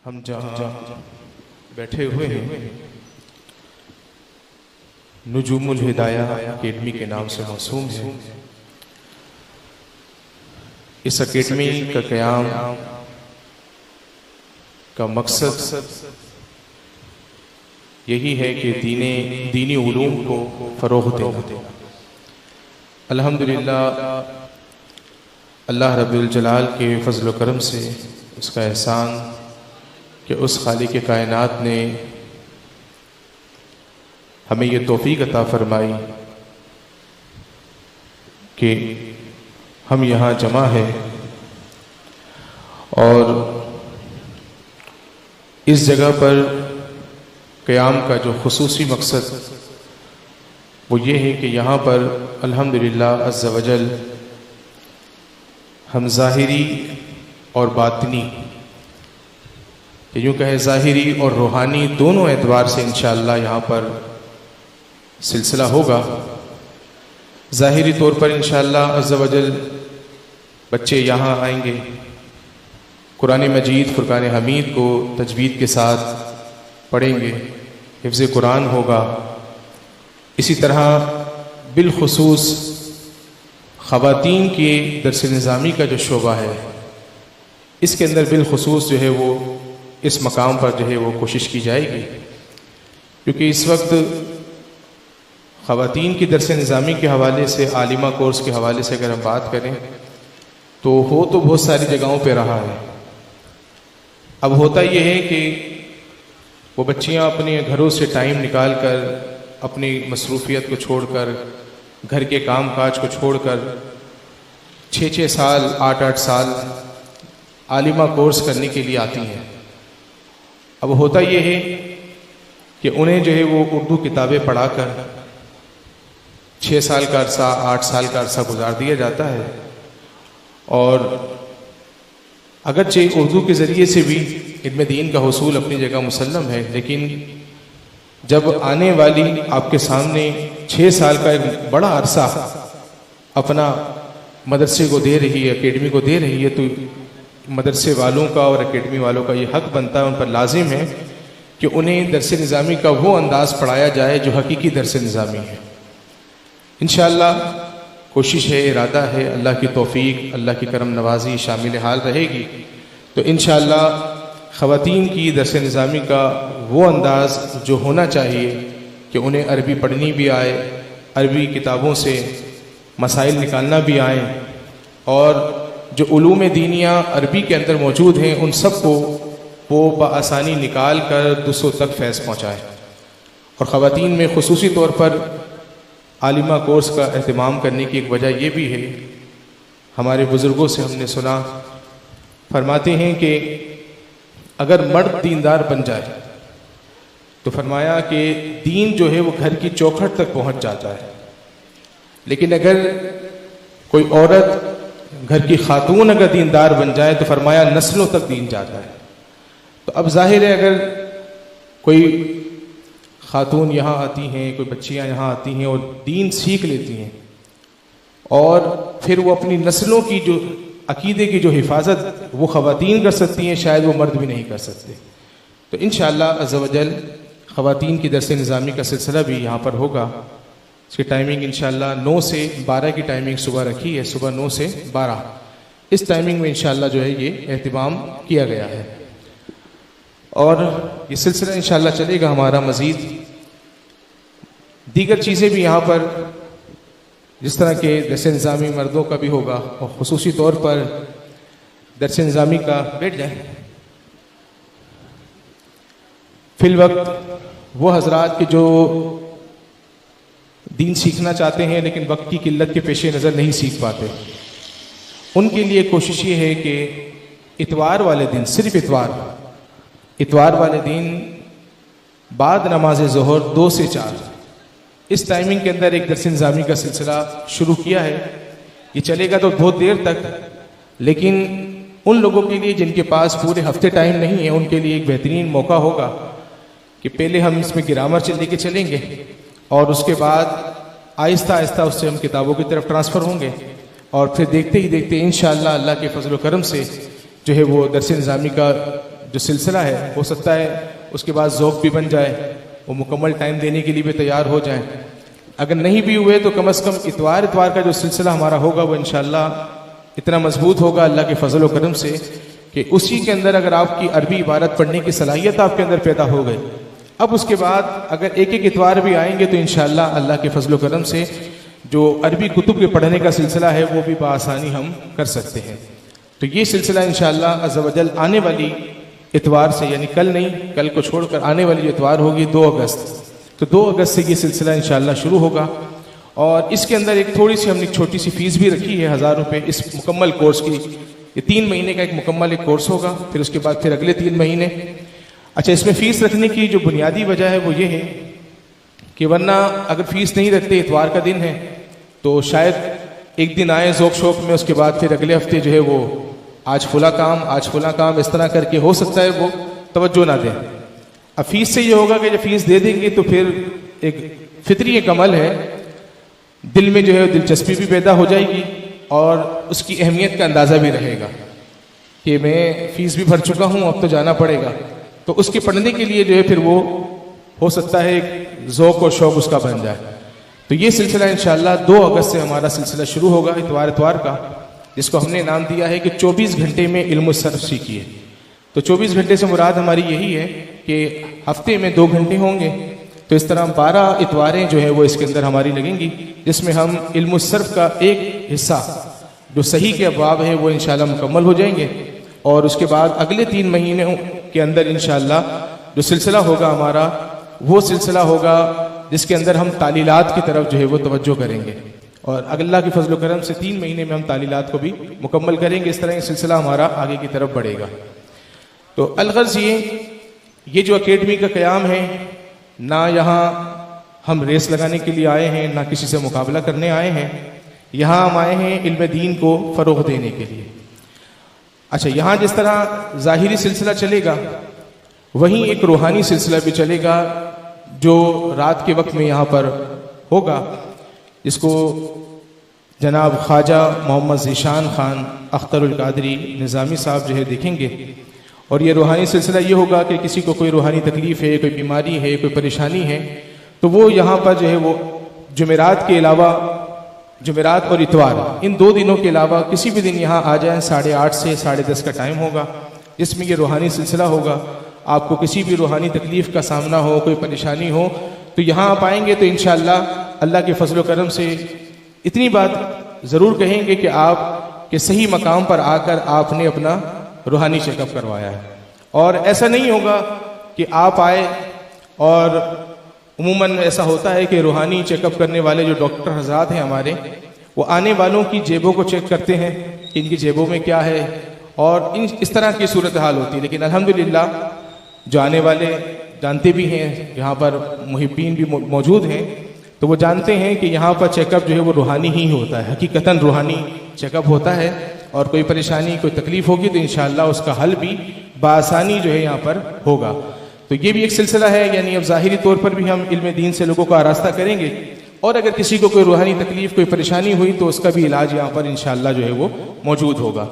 हम जहाँ बैठे हुए हैं नुजूमुल हिदाया अकेडमी के नाम से मौसूम है। इस अकेडमी का क़याम का मकसद यही है कि दीनी उलूम को फ़रोग़ देना। अल्हम्दुलिल्लाह अल्लाह रब्बुल जलाल के फ़ज़ल व करम से उसका एहसान कि उस खालिक़ कायनात ने हमें ये तौफ़ीक़ अता फ़रमाई कि हम यहाँ जमा है और इस जगह पर क़याम का जो ख़ुसूसी मकसद वो ये है कि यहाँ पर अल्हम्दुलिल्लाह अज़्ज़ा वजल हम ज़ाहिरी और बातिनी, यूँ कहे ज़ाहिरी और रूहानी दोनों एतबार से इंशाअल्लाह यहाँ पर सिलसिला होगा। ज़ाहिरी तौर पर इंशाअल्लाह अज़्ज़ा वजल बच्चे यहाँ आएंगे, कुरान मजीद फ़ुरक़ान हमीद को तजवीद के साथ पढ़ेंगे, हिफ्ज़ कुरान होगा। इसी तरह बिलख़ुसूस ख़वातीन के दर्स निज़ामी का जो शोबा है इसके अंदर बिलख़ुसूस जो है वो इस मकाम पर जो है वो कोशिश की जाएगी, क्योंकि इस वक्त ख़वातीन की दर्स निज़ामी के हवाले से आलिमा कोर्स के हवाले से अगर हम बात करें तो बहुत सारी जगहों पे रहा है। अब होता यह है कि वो बच्चियां अपने घरों से टाइम निकाल कर अपनी मसरूफ़ियत को छोड़कर, घर के काम काज को छोड़कर 6-6 साल 8-8 साल आलिमा कोर्स करने के लिए आती हैं। अब होता यह है कि उन्हें जो है वो उर्दू किताबें पढ़ाकर 6 साल का अरसा 8 साल का अरसा गुजार दिया जाता है और अगरचे उर्दू के ज़रिए से भी इल्म दीन का हुसूल अपनी जगह मुसल्लम है, लेकिन जब आने वाली आपके सामने 6 साल का एक बड़ा अरसा अपना मदरसे को दे रही है, अकेडमी को दे रही है, तो मदरसे वालों का और अकेडमी वालों का ये हक बनता है, उन पर लाजिम है कि उन्हें दर्स निज़ामी का वो अंदाज़ पढ़ाया जाए जो हकीकी दर्स निज़ामी है। इंशाअल्लाह कोशिश है, इरादा है, अल्लाह की तौफ़ीक़ अल्लाह की करम नवाज़ी शामिल हाल रहेगी तो इंशाअल्लाह ख़वातीन की दर्स निज़ामी का वो अंदाज़ जो होना चाहिए कि उन्हें अरबी पढ़नी भी आए, अरबी किताबों से मसाइल निकालना भी आए और जो उलूम दीनिया अरबी के अंदर मौजूद हैं उन सब को वो बआसानी निकाल कर दूसरों तक फैज़ पहुँचाए। और ख़वातीन में ख़ुसूसी तौर पर आलिमा कोर्स का एहतमाम करने की एक वजह यह भी है, हमारे बुज़ुर्गों से हमने सुना, फरमाते हैं कि अगर मर्द दीनदार बन जाए तो फरमाया कि दीन जो है वो घर की चौखट तक पहुंच जाता है, लेकिन अगर कोई औरत घर की खातून अगर दीनदार बन जाए तो फरमाया नस्लों तक दीन जाता है। तो अब जाहिर है अगर कोई खातून यहाँ आती हैं, कोई बच्चियाँ यहाँ आती हैं और दीन सीख लेती हैं और फिर वो अपनी नस्लों की जो अकीदे की जो हिफाजत वो ख़वातीन कर सकती हैं, शायद वो मर्द भी नहीं कर सकते। तो इंशाअल्लाह अज़्ज़ा वजल ख़वातीन की दर्स निज़ामी का सिलसिला भी यहाँ पर होगा। इसकी टाइमिंग इंशाअल्लाह 9 से 12 की टाइमिंग सुबह रखी है, सुबह 9 से 12 इस टाइमिंग में इंशाअल्लाह जो है ये एहतमाम किया गया है और ये सिलसिला इंशाअल्लाह चलेगा हमारा। मज़ीद दीगर चीज़ें भी यहाँ पर जिस तरह के दर्स निज़ामी मर्दों का भी होगा और ख़ुसूसी तौर पर दर्स निज़ामी का बैठ जाए फिल वक्त वो हजरात के जो दीन सीखना चाहते हैं लेकिन वक्त की किल्लत के पेश नज़र नहीं सीख पाते, उनके लिए कोशिश ये है कि इतवार वाले दिन, सिर्फ इतवार वाले दिन बाद नमाज ज़ोहर 2 से 4 इस टाइमिंग के अंदर एक दर्स निज़ामी का सिलसिला शुरू किया है। ये चलेगा तो बहुत देर तक, लेकिन उन लोगों के लिए जिनके पास पूरे हफ्ते टाइम नहीं है उनके लिए एक बेहतरीन मौका होगा कि पहले हम इसमें ग्रामर लेके चलेंगे और उसके बाद आहिस्ता आहिस्ता उससे हम किताबों की तरफ ट्रांसफ़र होंगे और फिर देखते ही देखते इंशाअल्लाह अल्लाह के फजल व करम से जो है वो दर्स निज़ामी का जो सिलसिला है हो सकता है उसके बाद ज़ौक़ भी बन जाए, वो मुकम्मल टाइम देने के लिए भी तैयार हो जाएं। अगर नहीं भी हुए तो कम से कम इतवार का जो सिलसिला हमारा होगा वो इंशाअल्लाह इतना मजबूत होगा अल्लाह के फजल व करम से कि उसी के अंदर अगर आपकी अरबी इबारत पढ़ने की सलाहियत आपके अंदर पैदा हो गई, अब उसके बाद अगर एक एक इतवार भी आएंगे तो इंशाअल्लाह अल्लाह के फजल व करम से जो अरबी कुतुब के पढ़ने का सिलसिला है वो भी बआसानी हम कर सकते हैं। तो ये सिलसिला इंशाअल्लाह अज़्ज़ व जल आने वाली इतवार से, यानी कल नहीं, कल को छोड़कर आने वाली जो इतवार होगी 2 अगस्त, तो 2 अगस्त से ये सिलसिला इंशाअल्लाह शुरू होगा। और इसके अंदर एक थोड़ी सी हमने छोटी सी फीस भी रखी है, 1000 रुपये इस मुकम्मल कोर्स की। ये 3 महीने का एक मुकम्मल एक कोर्स होगा, फिर उसके बाद फिर अगले 3 महीने। अच्छा, इसमें फ़ीस रखने की जो बुनियादी वजह है वो ये है कि वरना अगर फ़ीस नहीं रखते, इतवार का दिन है तो शायद एक दिन आए ज़ौक़ शौक़ में, उसके बाद फिर अगले हफ्ते जो है वो आज फुला काम, आज फुला काम, इस तरह करके हो सकता है वो तवज्जो ना दें। अब फीस से ये होगा कि जब फीस दे देंगे तो फिर एक फितरी एक अमल है, दिल में जो है दिलचस्पी भी पैदा हो जाएगी और उसकी अहमियत का अंदाज़ा भी रहेगा कि मैं फ़ीस भी भर चुका हूँ, अब तो जाना पड़ेगा। तो उसके पढ़ने के लिए जो है फिर वो हो सकता है एक ज़ौक़ और शौक़ उसका बन जाए। तो ये सिलसिला इंशाअल्लाह 2 अगस्त से हमारा सिलसिला शुरू होगा इतवार का, जिसको हमने नाम दिया है कि 24 घंटे में इल्म सर्फ सीखिए। तो 24 घंटे से मुराद हमारी यही है कि हफ्ते में 2 घंटे होंगे, तो इस तरह 12 इतवारें जो है वो इसके अंदर हमारी लगेंगी, जिसमें हम इल्म सर्फ का एक हिस्सा जो सही के अबवाब है वो इंशाअल्लाह मुकम्मल हो जाएंगे। और उसके बाद अगले 3 महीनों के अंदर इंशाअल्लाह जो सिलसिला होगा हमारा, वो सिलसिला होगा जिसके अंदर हम तालीलात की तरफ जो है वो तवज्जो करेंगे। और अल्लाह के फजल करम से 3 महीने में हम तालीलात को भी मुकम्मल करेंगे। इस तरह ये सिलसिला हमारा आगे की तरफ बढ़ेगा। तो अलगर्ज़ ये जो अकेडमी का क़याम है, ना यहाँ हम रेस लगाने के लिए आए हैं, ना किसी से मुकाबला करने आए हैं, यहाँ हम आए हैं इल्म दीन को फ़रोग़ देने के लिए। अच्छा, यहाँ जिस तरह ज़ाहिरी सिलसिला चलेगा वहीं एक रूहानी सिलसिला भी चलेगा जो रात के वक्त में यहाँ पर होगा, जिसको जनाब ख्वाजा मोहम्मद ज़ीशान ख़ान अख्तरुल कादरी निज़ामी साहब जो है देखेंगे। और ये रूहानी सिलसिला ये होगा कि किसी को कोई रूहानी तकलीफ़ है, कोई बीमारी है, कोई परेशानी है, तो वो यहाँ पर जो है वो जुमेरात के अलावा, जुमेरात और इतवार इन 2 दिनों के अलावा किसी भी दिन यहाँ आ जाएं। 8:30 से 10:30 का टाइम होगा, जिसमें ये रूहानी सिलसिला होगा। आपको किसी भी रूहानी तकलीफ़ का सामना हो, कोई परेशानी हो, तो यहाँ आप आएंगे तो इंशाअल्लाह अल्लाह के फजल करम से इतनी बात ज़रूर कहेंगे कि आप के सही मकाम पर आकर आपने अपना रूहानी चेकअप करवाया है। और ऐसा नहीं होगा कि आप आए, और उमूमन ऐसा होता है कि रूहानी चेकअप करने वाले जो डॉक्टर हज़रात हैं हमारे, वो आने वालों की जेबों को चेक करते हैं कि इनकी जेबों में क्या है, और इस तरह की सूरत हाल होती है। लेकिन अल्हम्दुलिल्लाह जो आने वाले जानते भी हैं, यहाँ पर मुहिब्बीन भी मौजूद हैं, तो वो जानते हैं कि यहाँ पर चेकअप जो है वो रूहानी ही होता है, हकीकतन रूहानी चेकअप होता है। और कोई परेशानी, कोई तकलीफ़ होगी तो इंशाअल्लाह उसका हल भी बआसानी जो है यहाँ पर होगा। तो ये भी एक सिलसिला है, यानी अब ज़ाहिरी तौर पर भी हम इल्म दीन से लोगों को आरास्ता करेंगे, और अगर किसी को कोई रूहानी तकलीफ़, कोई परेशानी हुई तो उसका भी इलाज यहाँ पर इंशाअल्लाह जो है वो मौजूद होगा।